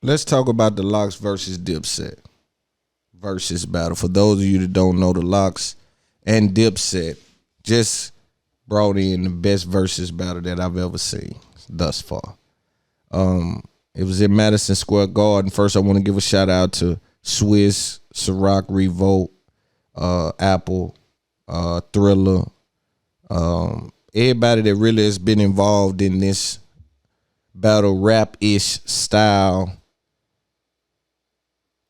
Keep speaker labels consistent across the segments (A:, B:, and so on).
A: Let's talk about the Locks versus Dipset versus battle. For those of you that don't know, the Locks and Dipset just brought in the best versus battle that I've ever seen thus far. It was in Madison Square Garden. First, I want to give a shout out to Swiss, Ciroc, Revolt, Apple, Thriller, everybody that really has been involved in this battle rap-ish style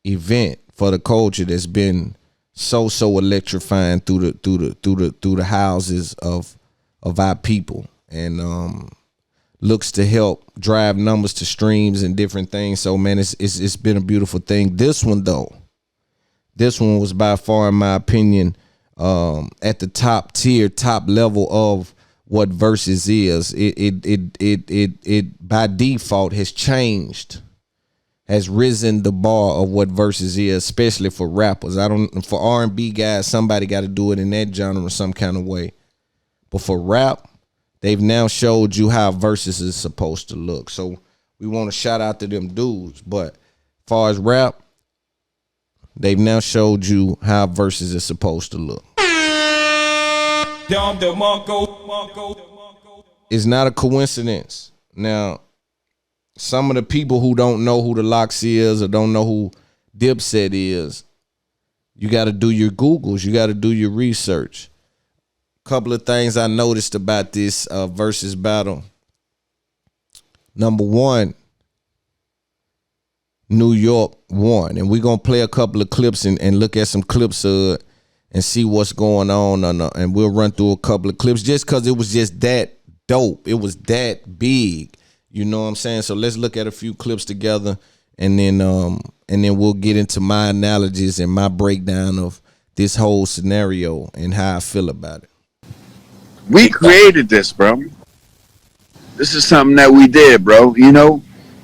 A: event for the culture that's been so electrifying through the houses of our people, and looks to help drive numbers to streams and different things. So man, it's been a beautiful thing. This one was by far, in my opinion, at the top tier, top level of what versus is. It by default has changed, has risen the bar of what versus is, especially for rappers. For R&B guys, somebody got to do it in that genre some kind of way. But for rap, they've now showed you how versus is supposed to look. So we want to shout out to them dudes. But as far as rap, they've now showed you how versus is supposed to look. It's not a coincidence. Now, some of the people who don't know who the Locks is or don't know who Dipset is, you got to do your Googles. You got to do your research. Couple of things I noticed about this versus battle. Number one, New York won. And we're going to play a couple of clips and look at some clips and see what's going on. And we'll run through a couple of clips just because it was just that dope. It was that big. You know what I'm saying? So let's look at a few clips together, and then we'll get into my analogies and my breakdown of this whole scenario and how I feel about it.
B: We created this, bro. This is something that we did, bro. You know,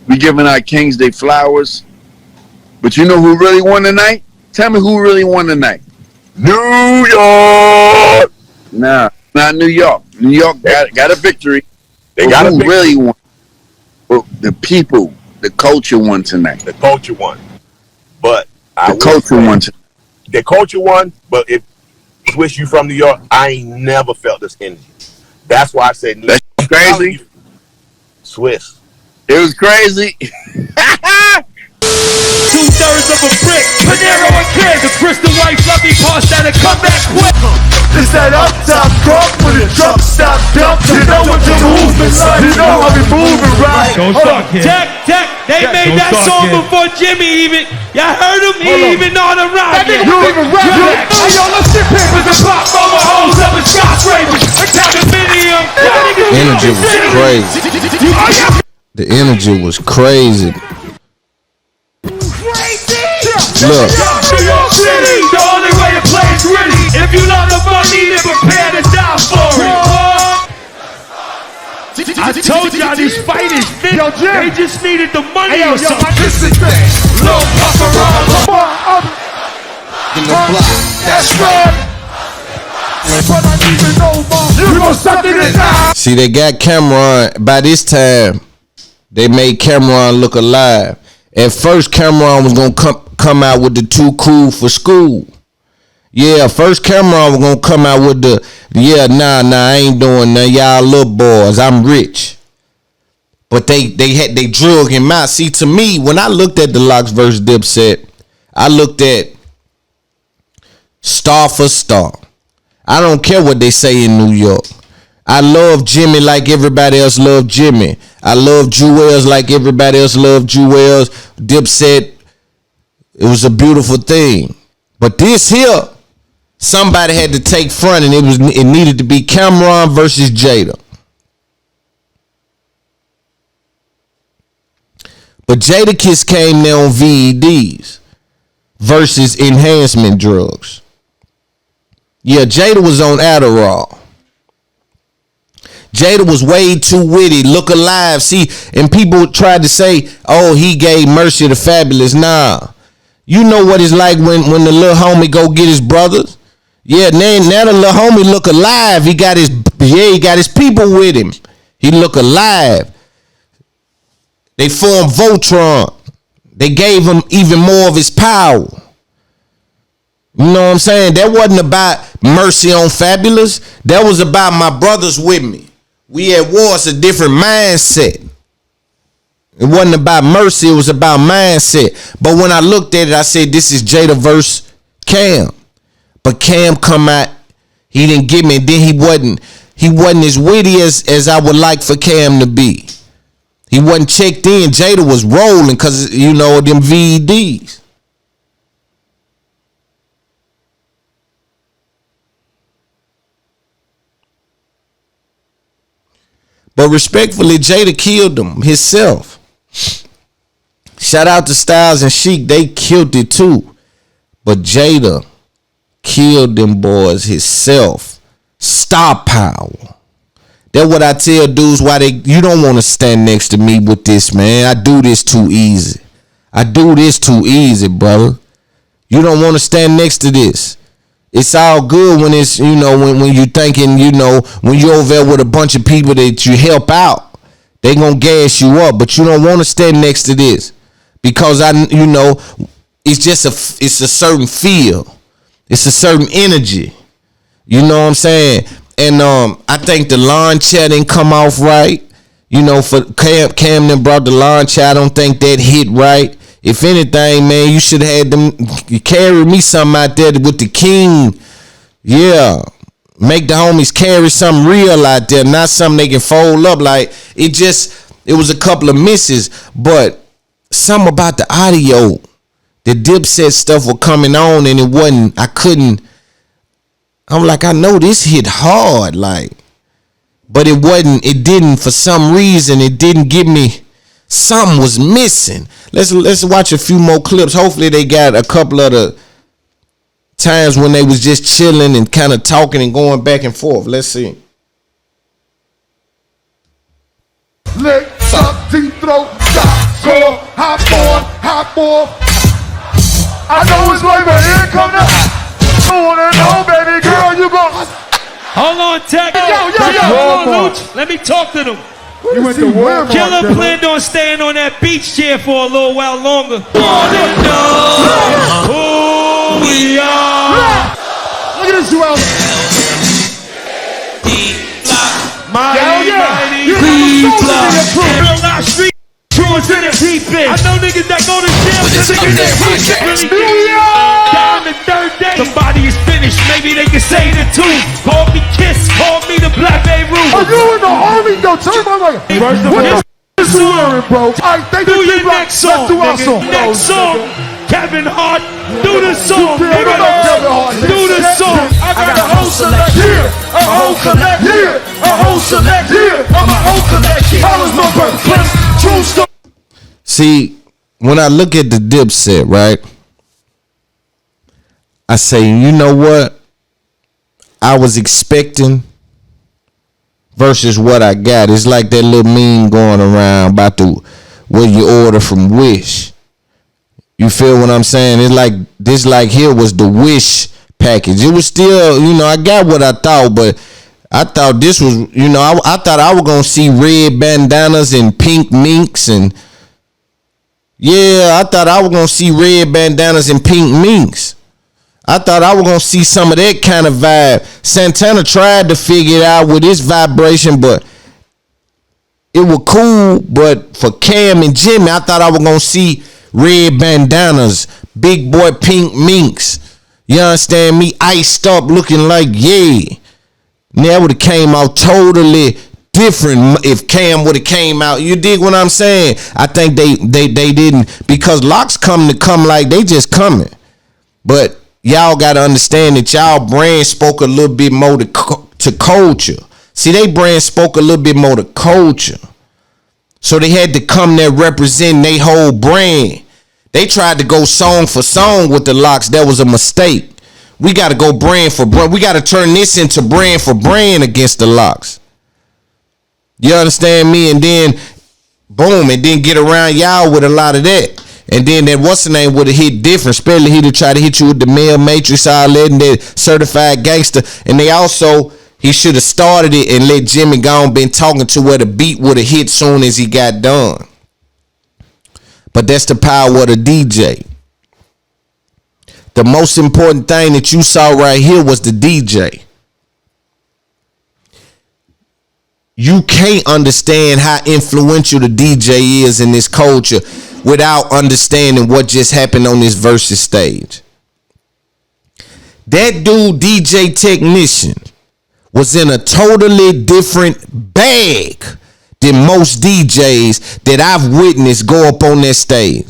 B: we giving our kings their flowers. But you know who really won tonight? Tell me who really won tonight. New York. Nah, not New York. New York got a victory. They got a victory. Really won? Well, the people, the culture won tonight.
C: The culture won. But
B: the culture won tonight.
C: The culture won, but if Swiss, you from New York, I ain't never felt this energy. That's why I said New York.
B: That's crazy.
C: Swiss.
B: It was crazy.
D: 2/3 of a brick, Panero and Kid, the crystal white fluffy parts that'll come back quick. It's that up top crop with a truck stop dump. You know what the movement like. You know how we moving right.
E: Don't start, kid.
D: Tech. They made that song before Jimmy even. Y'all heard him? He even on the ride.
E: That nigga don't even rap.
D: Hey, yo, let's get papers and pop over hoes up in skyscrapers. Condominium.
A: Energy was crazy. The energy was crazy. Look.
D: New York City, the only way to play is gritty. If you love the money, then prepare to die for it. I told y'all these fighters fit. Yo, Jim. They just needed the money or something.
E: Listen,
D: Little Papa
A: In the block.
D: That's right. But I need to know more. You gon' suck it in now.
A: See, they got Cameron. By this time, they made Cameron look alive. At first, Cameron was gonna come out with the too cool for school. Yeah, first Cameron was gonna come out with the I ain't doing that. Y'all little boys, I'm rich. But they drug him out. See, to me, when I looked at the Locks versus Dipset, I looked at star for star. I don't care what they say in New York. I love Jimmy like everybody else loved Jimmy. I love Jewels like everybody else loved Jewels. Dipset, it was a beautiful thing. But this here, somebody had to take front, and it needed to be Cameron versus Jada. But Jadakiss came there on VEDs versus enhancement drugs. Yeah, Jada was on Adderall. Jada was way too witty, look alive. See, and people tried to say, oh, he gave Mercy the Fabulous. Nah. You know what it's like when the little homie go get his brothers? Yeah, now the little homie look alive. He got his people with him. He look alive. They formed Voltron. They gave him even more of his power. You know what I'm saying? That wasn't about Mercy on Fabulous. That was about my brothers with me. We at war. It's a different mindset. It wasn't about Mercy. It was about mindset. But when I looked at it, I said, this is Jada versus Cam. But Cam come out, he didn't give me, and then he wasn't as witty as I would like for Cam to be. He wasn't checked in. Jada was rolling because, you know, them VEDs. But respectfully, Jada killed him himself. Shout out to Styles and Sheik. They killed it too. But Jada killed them boys himself. Star power. That's what I tell dudes why you don't want to stand next to me with this, man. I do this too easy. I do this too easy, brother. You don't want to stand next to this. It's all good when it's, you know, when you thinking, you know, when you're over there with a bunch of people that you help out, they gonna gas you up, but you don't want to stand next to this because you know, it's a certain feel, it's a certain energy. You know what I'm saying? And I think the lawn chair didn't come off right. You know, for Cam then brought the lawn chair. I don't think that hit right. If anything, man, you should have had them carry me something out there with the king. Yeah. Make the homies carry something real out there, not something they can fold up. Like, it was a couple of misses, but something about the audio, the dipset stuff was coming on and it wasn't, I'm like, I know this hit hard, like, but it didn't, for some reason, it didn't give me, something was missing. Let's watch a few more clips. Hopefully they got a couple of the times when they was just chilling and kind of talking and going back and forth. Let's see.
D: Lick, suck, deep throat, stop, score, hop on. I know it's like, but here come the no, baby girl, you go.
E: Hold on, Tech.
D: Yo.
E: Hold on, Luch. Let me talk to them.
D: You went to Walmart.
E: Killer planned on staying on that beach chair for a little while longer. Wanna know who we are?
D: Look at this, Joel.
E: Mighty, real live street. Truths in the deep end. I know niggas that go to jail. Down the third day. Somebody is finished. Maybe they can say the truth. Call me Kiss. Call me the Black Beirut.
D: Are you in the army? Yo, turn my light.
E: First of
D: What
E: all,
D: is you wearing, bro? Alright, thank
E: do
D: you.
E: your next song.
D: Let's do our song.
E: Next song. Kevin Hart. Do the song.
D: Kevin Hart.
E: Do the song. I got a whole select.
D: Yeah, a whole collect. Yeah, a whole select. Yeah, I'm a whole collect. How was my birthplace? True story.
A: See, when I look at the dipset, right, I say, you know what? I was expecting versus what I got. It's like that little meme going around about what you order from Wish. You feel what I'm saying? It's like this, like here was the Wish package. It was still, you know, I got what I thought, but I thought this was, you know, I thought I was gonna see red bandanas and pink minks and yeah, I thought I was gonna see red bandanas and pink minks. I thought I was gonna see some of that kind of vibe. Santana tried to figure it out with his vibration, but it was cool. But for Cam and Jimmy, I thought I was gonna see red bandanas, big boy pink minks. You understand me? Iced up, looking like yeah. That would have came out totally different if Cam would have came out. You dig what I'm saying? I think they didn't, because locks come like they just coming. But y'all got to understand that y'all brand spoke a little bit more to culture. See, they brand spoke a little bit more to culture. So they had to come there representing their whole brand. They tried to go song for song with the locks. That was a mistake. We got to go brand for brand. We got to turn this into brand for brand against the locks. You understand me? And then, boom, and then get around y'all with a lot of that. And then that what's the name would have hit different. Especially he'd have tried to hit you with the male matrix, all that, and that certified gangster. And they also, he should have started it and let Jimmy go on been talking to where the beat would have hit soon as he got done. But that's the power of the DJ. The most important thing that you saw right here was the DJ. You can't understand how influential the DJ is in this culture without understanding what just happened on this Verzuz stage. That dude, DJ Technician, was in a totally different bag than most DJs that I've witnessed go up on that stage.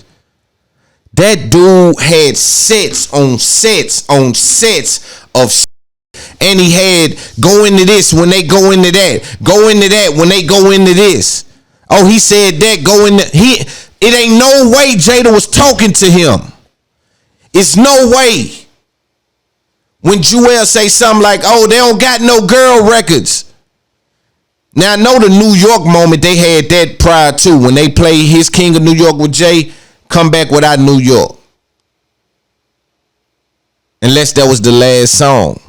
A: That dude had sets on sets on sets of shit. And he had go into this when they go into that. Go into that when they go into this. Oh, he said that, go into it ain't no way Jada was talking to him. It's no way. When Jewel say something like, oh, they don't got no girl records. Now I know the New York moment, they had that prior to when they played his King of New York with Jay, come back without New York. Unless that was the last song.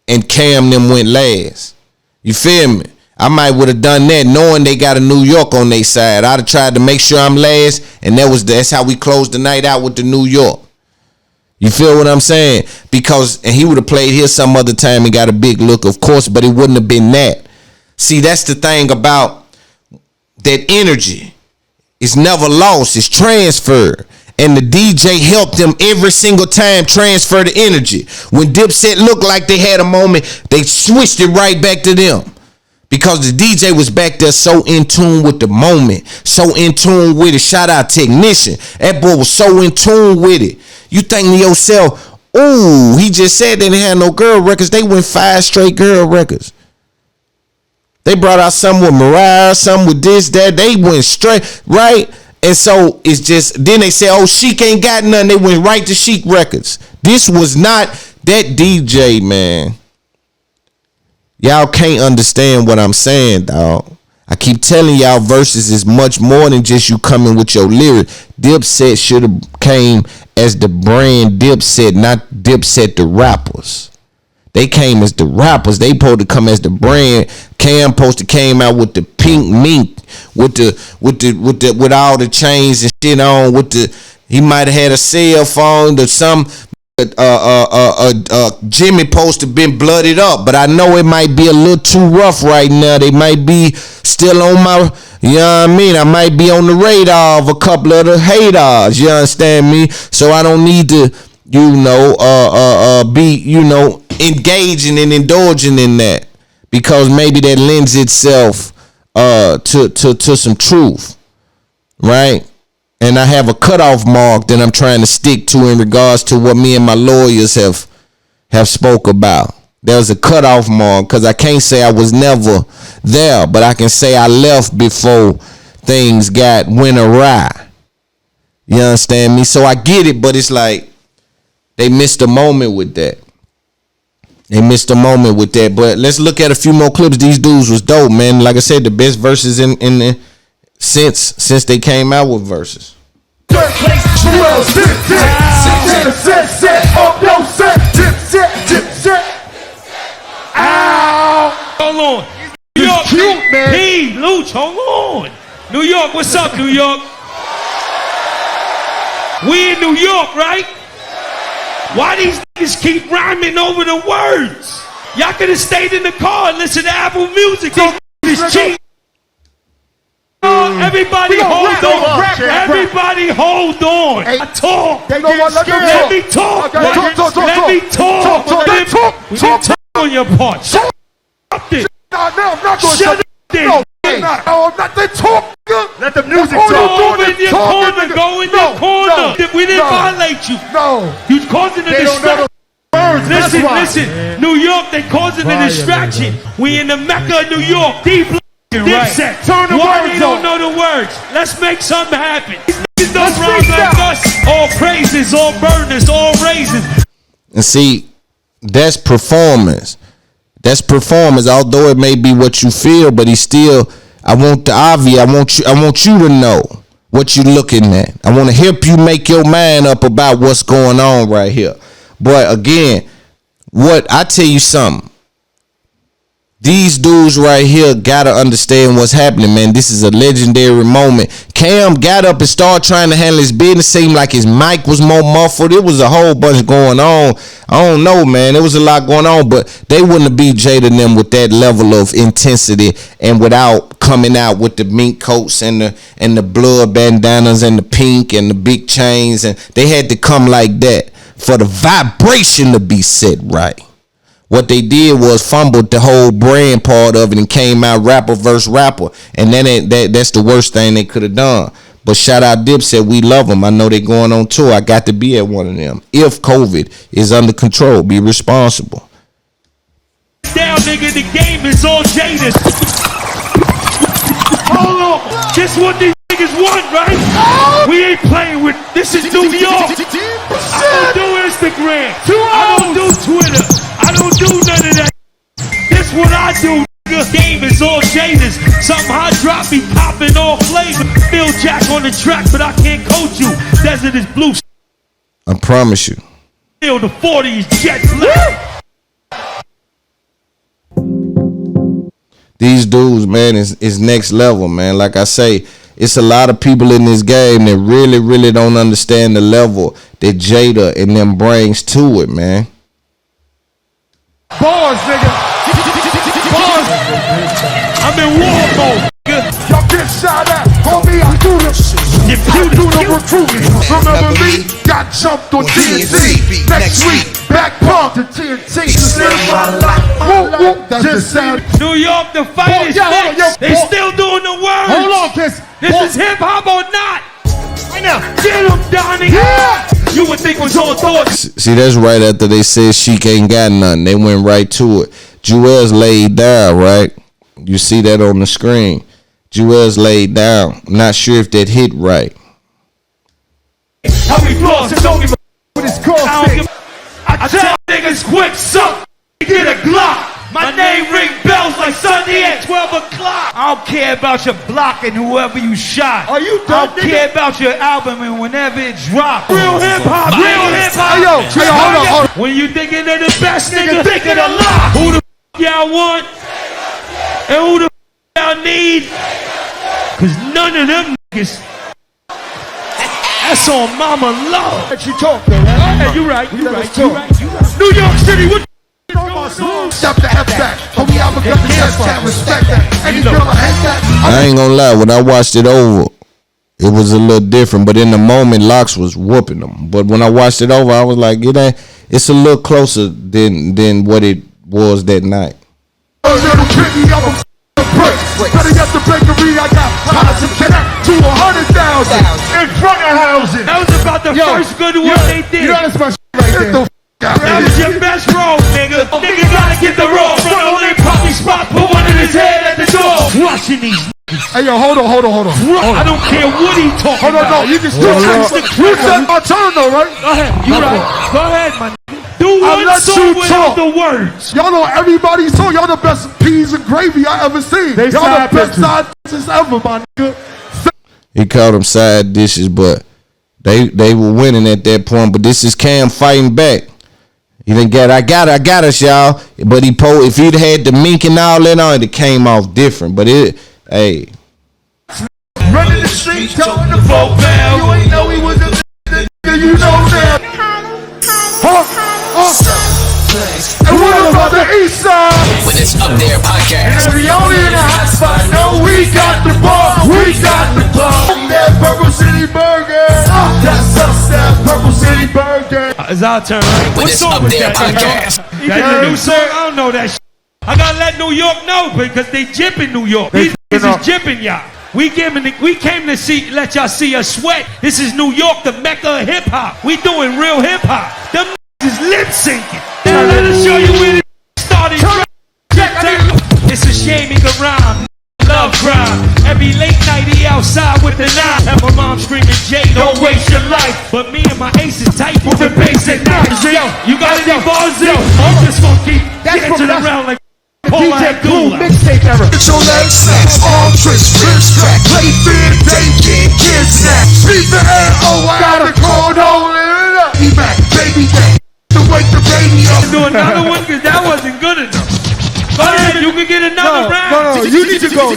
A: And Cam them went last. You feel me? I might would have done that knowing they got a New York on their side. I'd have tried to make sure I'm last, and that's how we closed the night out with the New York. You feel what I'm saying? Because, and he would have played here some other time and got a big look, of course, but it wouldn't have been that. See, that's the thing about that energy. It's never lost. It's transferred. And the DJ helped them every single time transfer the energy. When Dipset looked like they had a moment, they switched it right back to them. Because the DJ was back there so in tune with the moment, so in tune with it. Shout out Technician. That boy was so in tune with it. You think to yourself, ooh, he just said they didn't have no girl records. They went 5 straight girl records. They brought out some with Mariah, some with this, that. They went straight, right? And so it's just, then they say, oh, Sheik ain't got nothing. They went right to Sheik Records. This was not that DJ, man. Y'all can't understand what I'm saying, dog. I keep telling y'all Verzuz is much more than just you coming with your lyric. Dipset should have came as the brand Dipset, not Dipset the rappers. They came as the rappers. They supposed to come as the brand. Cam supposed to came out with the pink mink, with all the chains and shit on. He might have had a cell phone or some. Jimmy supposed to been blooded up, but I know it might be a little too rough right now. They might be still on my, you know what I mean? I might be on the radar of a couple of the haters. You understand me? So I don't need to, be, engaging and indulging in that, because maybe that lends itself to some truth, right? And I have a cutoff mark that I'm trying to stick to in regards to what me and my lawyers have spoke about. There's a cutoff mark, because I can't say I was never there, but I can say I left before things went awry. You understand me? So I get it, but it's like they missed a moment with that. But let's look at a few more clips. These dudes was dope, man. Like I said, the best verses in the since they came out with Verzuz.
E: Hold on. New York, cute, man. Hey, Luch, hold on. New York, what's up, New York? We in New York, right? Why these niggas keep rhyming over the words? Y'all could have stayed in the car and listened to Apple Music. These niggas cheap. Everybody hold on. Everybody hold on. I talk. Let me talk. Let me talk. We didn't talk on your part. Shut up then. Shut up then.
D: They talk. Let the music talk.
E: Go in your corner. Go in your corner. We didn't violate you.
D: No.
E: You causing a distraction. Listen. New York, they causing a distraction. We in the Mecca of New York. Deep. Dipset. Turn the Why they don't know the words? Let's make something happen. These don't rhyme like us. All praises, all burners, all raises.
A: And see, that's performance. Although it may be what you feel, but he's still. I want the obvious. I want you to know what you're looking at. I want to help you make your mind up about what's going on right here. But again, I tell you something. These dudes right here gotta understand what's happening, man. This is a legendary moment. Cam got up and started trying to handle his business. Seemed like his mic was more muffled. It was a whole bunch going on. I don't know, man. There was a lot going on, but they wouldn't have beat Jada and them with that level of intensity and without coming out with the mink coats and the blood bandanas and the pink and the big chains. And they had to come like that for the vibration to be set right. What they did was fumbled the whole brand part of it and came out rapper versus rapper. And that's the worst thing they could have done. But shout out Dipset, we love them. I know they going on tour. I got to be at one of them. If COVID is under control, be responsible.
E: Down, nigga, the game is all jaded. Hold on. This what these niggas want, right? We ain't playing with, this is New York. I don't do Instagram. I don't do Twitter. I don't do none of that. This what I do, nigga. Game is all jaded. Something hot drop me popping all flavor. Phil Jack on the track, but I can't coach you. Desert is blue.
A: I promise you.
E: Still the 40 is jet black.
A: These dudes, man, is next level, man. Like I say, it's a lot of people in this game that really, really don't understand the level that Jada and them brings to it, man.
D: Bars, nigga. Bars.
E: I'm in war mode, nigga.
D: Y'all get shot at. Homie, I do the recruiting. Remember me? Got jumped on TNT. Next week, back pump to TNT. Just sound.
E: New York, the fight is next. They still doing the words.
D: Hold on, Kiss.
E: This is hip hop or not?
D: Right now.
E: Get him, Donnie.
D: Yeah.
E: You would think was all thoughts.
A: See, that's right after they said Sheik ain't got nothing. They went right to it. Jewel's laid down, right? You see that on the screen. Jewel's laid down. Not sure if that hit right.
E: How we floss and don't give a
D: With his call
E: I tell niggas quick, suck, get a Glock. My name ring bells like Sunday at 12 o'clock. I don't care about your block and whoever you shot.
D: Are you
E: I
D: done,
E: don't care about your album and whenever it drops. Real hip hop, real hip hop.
D: Hey, yo, hold on.
E: When you thinking of the best, nigga, think of the lot. Who the y'all want? And who the y'all need? Cause none of them niggas. That's on mama love.
D: Let you talk, though, right?
E: Hey, you right.
D: You right.
E: New York City, what
D: Stop the F back. Homie, I'm a gun to test that. Respect that. Any girl I hate that.
A: I ain't gonna lie, when I watched it over, it was a little different. But in the moment, Locks was whooping them. But when I watched it over, I was like, it's a little closer than what it was that night.
D: A little piggy, I'm a prick. Better get the bakery, I got pilots and connect to 100,000 in front of housing.
E: That was about the first good one they did.
D: You know that's my shit right there.
E: That was your best role, nigga. Nigga gotta get the roll. Front on their poppy spot, put one in his head at the door. Watching these.
D: Hey, yo, hold on.
E: I don't care what he talking
D: Hold on,
E: about.
D: no, you can still text the You said my turn, though, right?
E: Go ahead. You right. Go ahead, my nigga. Do
D: I'll
E: one
D: let
E: song
D: you
E: without
D: talk.
E: the words.
D: Y'all know everybody's song. Y'all the best peas and gravy I ever seen. Y'all the best side dishes ever, my nigga.
A: He called them side dishes, but they were winning at that point. But this is Cam fighting back. He didn't get. I got us, y'all. But if he'd had the mink and all that on, it came off different. But hey.
D: Running the street, telling the folk now. You ain't know he was a nigga, you know that. And what about the east side?
F: When it's Up There podcast.
D: And we only in the hot spot. No, we got the bar. We got the bar. That Purple City Burger. That's us, that Purple City Burger.
E: It's our turn, right?
F: When it's Up There podcast.
E: That the new song? I don't know that shit. I gotta let New York know because they jipping New York. These niggas is jipping y'all. We came to let y'all see us sweat. This is New York, the mecca of hip hop. We doing real hip hop. Them niggas is lip syncing. Now let us show you where it started. It's a shame he can rhyme. Love crime. Every late night he outside with the knife. And my mom screaming, Jay, don't waste your life. But me and my ace is tight moving bass at night. You got any bars in? I'm just gonna keep dancing around like DJ Cool
D: mixtape era. Get your legs snatched, arm twist, wrist crack, play fair, dating, kids snatch, speak the air, oh, I got a cold hole in it. Be back, baby, back, to wake the baby up.
E: Do another one because that wasn't good enough. Go ahead, you can get another round.
D: No, you need to go.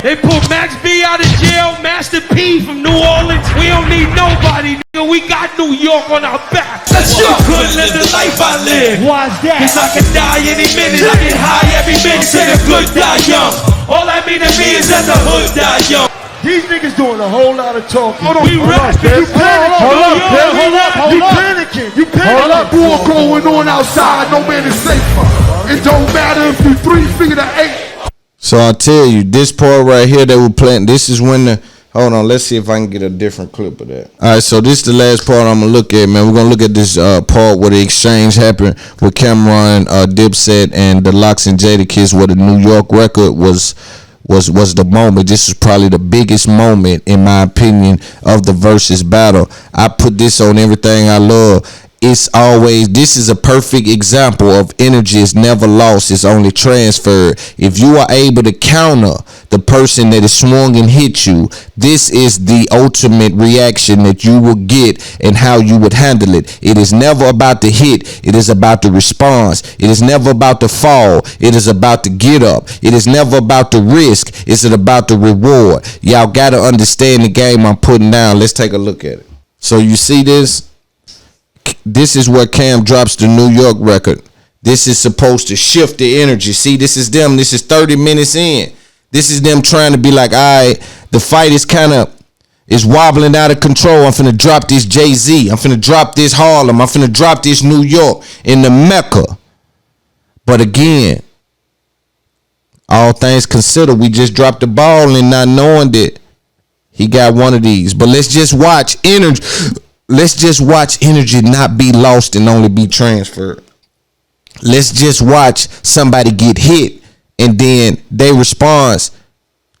E: They pulled Max B out of jail. Master P from New Orleans. We don't need nobody, nigga. We got New York on our back. Let's go. Couldn't live the life I live.
D: Why's that?
E: Cause I can die any minute. I get high every minute. Say the good die young. All I mean to me is that the hood die young.
D: These niggas doing a whole lot of talking. Hold on,
E: We rapping.
D: You panicking. You panicking. You panicking. Hold up, war going on outside. No man is safer. It don't matter if you 3 feet or 8.
A: So I tell you, this part right here that we're playing, this is when the, hold on, let's see if I can get a different clip of that. All right, so this is the last part I'm gonna look at, man. We're gonna look at this part where the exchange happened with Cameron, Dipset, and the Locks and Jadakiss, where the New York record was the moment. This is probably the biggest moment, in my opinion, of the versus battle. I put this on Everything I Love. It's always, this is a perfect example of energy is never lost, it's only transferred. If you are able to counter the person that is swung and hit you, this is the ultimate reaction that you will get and how you would handle it. It is never about the hit, it is about the response. It is never about the fall, it is about the get up. It is never about the risk, it's about the reward. Y'all gotta understand the game I'm putting down. Let's take a look at it. So you see this? This is where Cam drops the New York record. This is supposed to shift the energy. See, this is them. This is 30 minutes in. This is them trying to be like, all right, the fight is kind of, is wobbling out of control. I'm finna drop this Jay-Z. I'm finna drop this Harlem. I'm finna drop this New York in the Mecca. But again, all things considered, we just dropped the ball and not knowing that he got one of these. But let's just watch energy. Let's just watch energy not be lost and only be transferred. Let's just watch somebody get hit and then their response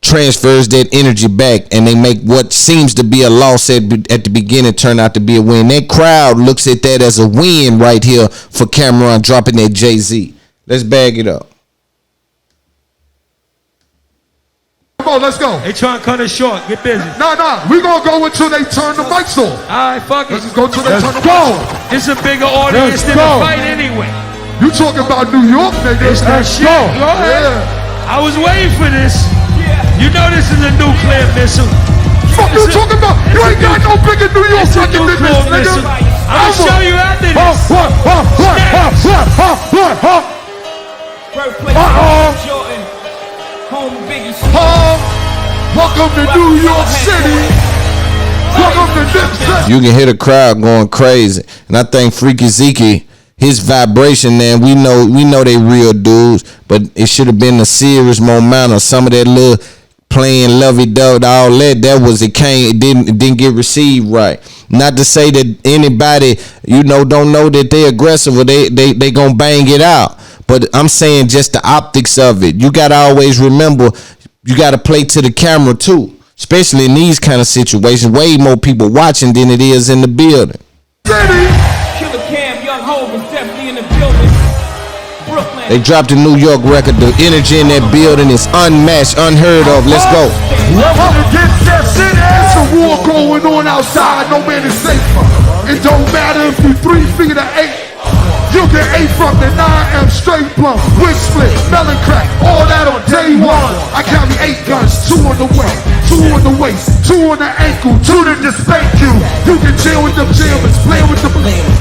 A: transfers that energy back and they make what seems to be a loss at the beginning turn out to be a win. That crowd looks at that as a win right here for Cameron dropping that Jay-Z. Let's bag it up.
D: Come on, let's go.
E: They trying to cut it short. Get busy.
D: Nah, we gonna go until they turn the mics off.
E: All right, fuck it.
D: Let's just go until they turn the mics off.
E: It's a bigger audience than the fight anyway.
D: You talking about New York, nigga?
E: It's that shit. Go ahead.
D: Yeah.
E: I was waiting for this. You know this is a nuclear missile.
D: Fuck you talking about? You ain't got no bigger New York
E: It's a
D: fucking than
E: nuclear
D: this,
E: missile.
D: nigga.
E: I'll show you after this.
D: Welcome to New York City. Welcome to dipset.
A: You can hear the crowd going crazy. And I think Freaky Zeke, his vibration, man, we know they real dudes, but it should have been a serious momentum. Some of that little playing lovey-dovey, all that was, it didn't get received right. Not to say that anybody, don't know that they aggressive or they gonna bang it out. But I'm saying just the optics of it. You gotta always remember, you gotta play to the camera too. Especially in these kind of situations. Way more people watching than it is in the building.
G: Killer Cam, Young Ho was definitely in the building. Brooklyn.
A: They dropped the New York record. The energy in that building is unmatched, unheard of. Let's go.
D: Welcome to dipset city. It's a war going on outside. No man is safer. It don't matter if you 3 feet or 8. You get 8 from the 9M straight plumb, wig split, melon crack, all that on day 1. I carry 8 guns, 2 on the way, 2 on the waist, 2 on the ankle, 2 to just spank you. You can chill with them jammers, play with the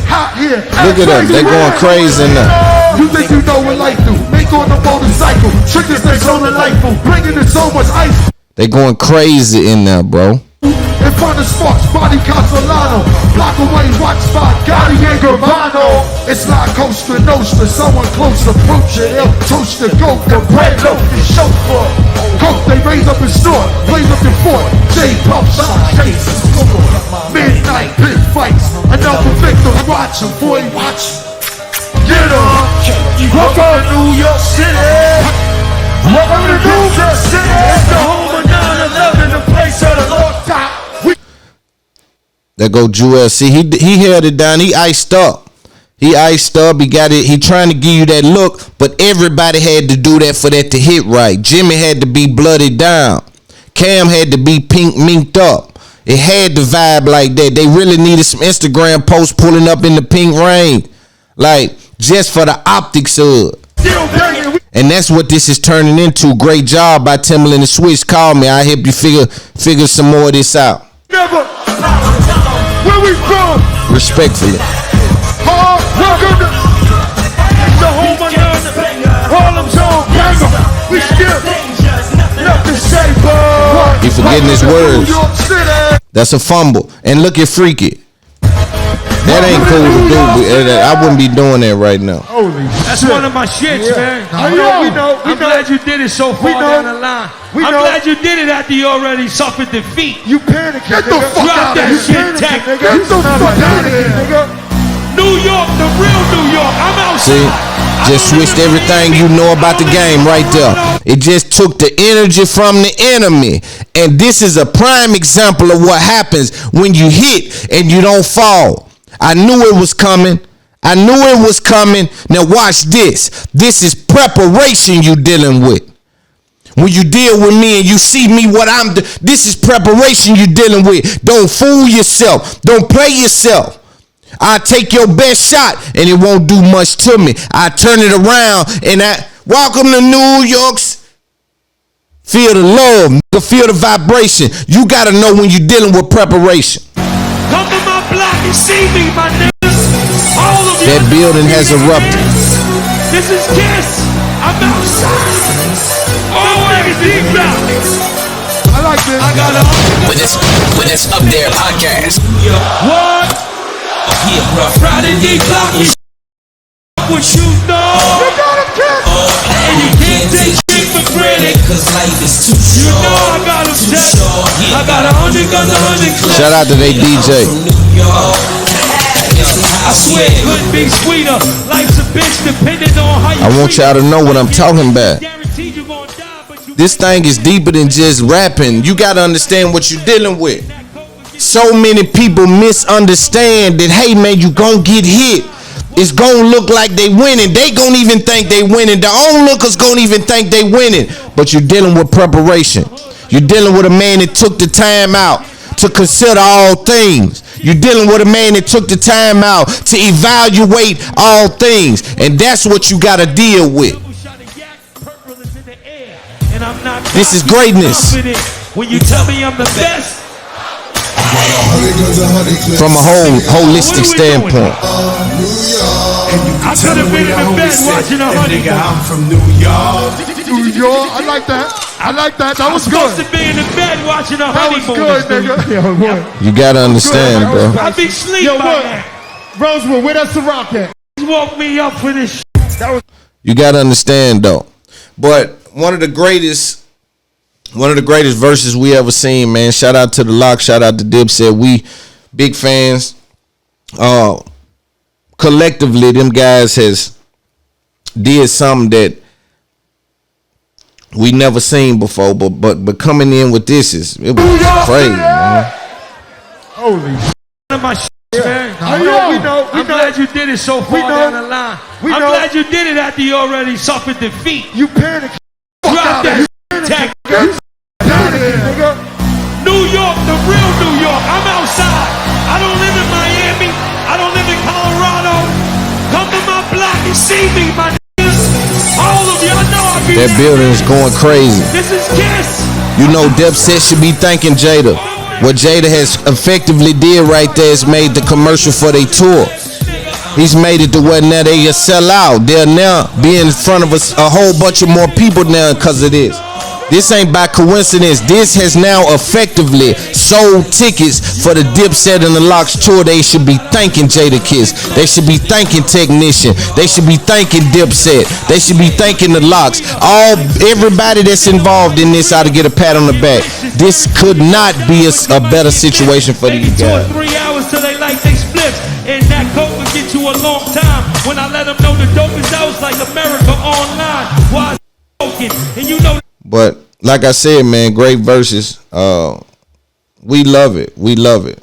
D: hot here.
A: Look at them, they going crazy now.
D: You think you know what life do? Make on the motorcycle, trick is they on the life food, bringing in so much ice.
A: They going crazy in there, bro.
D: In front of Sparks, body Castellano. Block away, watch spot, Gotti and Gravano. It's like Costa Nostra, someone close approach it. El toast the goat, the bread loaf, the chauffeur. Coke, they raise up his store, blaze up your fort. J-Pump, shot cases. Midnight pit fights, another victim, watch him, boy, watch. Get up, welcome to New York City. Welcome to New York City. It's the home of 9/11, the place of the Lord top.
A: There go Jewel. See, he held it down. He iced up. He got it. He trying to give you that look, but everybody had to do that for that to hit right. Jimmy had to be blooded down. Cam had to be pink minked up. It had to vibe like that. They really needed some Instagram posts pulling up in the pink rain. Like, just for the optics of it.
D: Still banging.
A: And that's what this is turning into. Great job by Timberland and Switch. Call me. I'll help you figure some more of this out.
D: Never. Where we from?
A: Respectfully.
D: Welcome to the home of Harlem's own banger. We still nothing say, boy.
A: He forgetting his words.
D: New York City.
A: That's a fumble. And look at Freaky. That ain't cool to do. I wouldn't be doing that right now.
D: Holy
E: That's one of my shits, man.
D: We know.
E: I'm glad you did it so far down the line. I'm glad you did it after you already suffered defeat.
D: You panicking. Get the fuck
E: Drop
D: out of
E: that
D: here.
E: shit, Tech.
D: Get the fuck out of here, nigga.
E: New York, the real New York. I'm outside.
A: See? Just switched everything you know about the game right there. It just took the energy from the enemy. And this is a prime example of what happens when you hit and you don't fall. I knew it was coming. Now watch this. This is preparation you dealing with. When you deal with me and you see me this is preparation you dealing with. Don't fool yourself. Don't play yourself. I take your best shot and it won't do much to me. I turn it around and welcome to New York's. Feel the love, feel the vibration. You gotta know when you're dealing with preparation.
E: Come to my block and see me, my niggas. All of
A: That building has erupted.
E: This is Kiss. I'm outside. Always deep down.
D: I like this.
E: I got a
F: When it's up there podcast.
E: what? Yeah, rough Friday deep block. What you know?
D: You got him, kid.
E: And you can't take shit for granted.
F: Cause life is too
E: You
F: short.
E: know I got him set. I got 100 guns, 100 clips.
A: Shout out to they DJ.
E: I swear it couldn't be sweeter. Life's a bitch depending on how you
A: I want y'all to know what I'm talking about.
E: Guaranteed you gonna die, but you
A: This thing is deeper than just rapping. You gotta understand what you're dealing with. So many people misunderstand that, hey man, you gonna get hit. It's gonna look like they winning. They gonna even think they winning. The onlookers gonna even think they winning. But you're dealing with preparation. You're dealing with a man that took the time out to consider all things. You're dealing with a man that took the time out to evaluate all things. And that's what you gotta deal with.
E: and I'm not
A: This is greatness.
E: confident. When you tell me I'm the best,
A: From a holistic standpoint.
E: I could have been in the bed watching a honey.
H: I'm from New York.
D: New York. I like that. That was
E: Supposed
D: good.
E: to be in the bed watching a
D: That was
E: honeymoon.
D: good, nigga. Yo, what?
A: You gotta understand, bro.
E: I be sleep
D: Yo,
E: by
D: what?
E: that.
D: Rosewood, where that's the rock at?
E: He woke me up for this.
A: You gotta understand though. But one of the greatest verses we ever seen, man. Shout out to the Lock, shout out to Dipset. We big fans. Collectively, them guys has did something that we never seen before. But coming in with this it was crazy, man.
D: Holy
E: One of my shit, man.
D: we know.
E: I'm glad you did it so far down the line. I'm glad you did it after you already suffered defeat.
D: You panicking.
E: Drop that tech.
D: Out of here, nigga.
E: New York, the real New York. I'm outside. I don't live in Miami. I don't live in Colorado. Come to my block and see me, my niggas. All of y'all know I be
A: That building is going crazy.
E: This is Kiss.
A: You know, Dipset should be thanking Jada. What Jada has effectively did right there is made the commercial for their tour. He's made it to where now they sell out. They'll now be in front of us a whole bunch of more people now because of this. This ain't by coincidence. This has now effectively sold tickets for the Dipset and the Locks tour. They should be thanking Jada Kiss. They should be thanking Technician. They should be thanking Dipset. They should be thanking the Locks. Everybody that's involved in this ought to get a pat on the back. This could not be a better situation for these guys.
E: 2 or 3 hours till they like they splits. And that coke will get you a long time. When I let them know the dope is out, it's like America Online. Why smoking? And you know.
A: But like I said, man, great verses. We love it. We love it.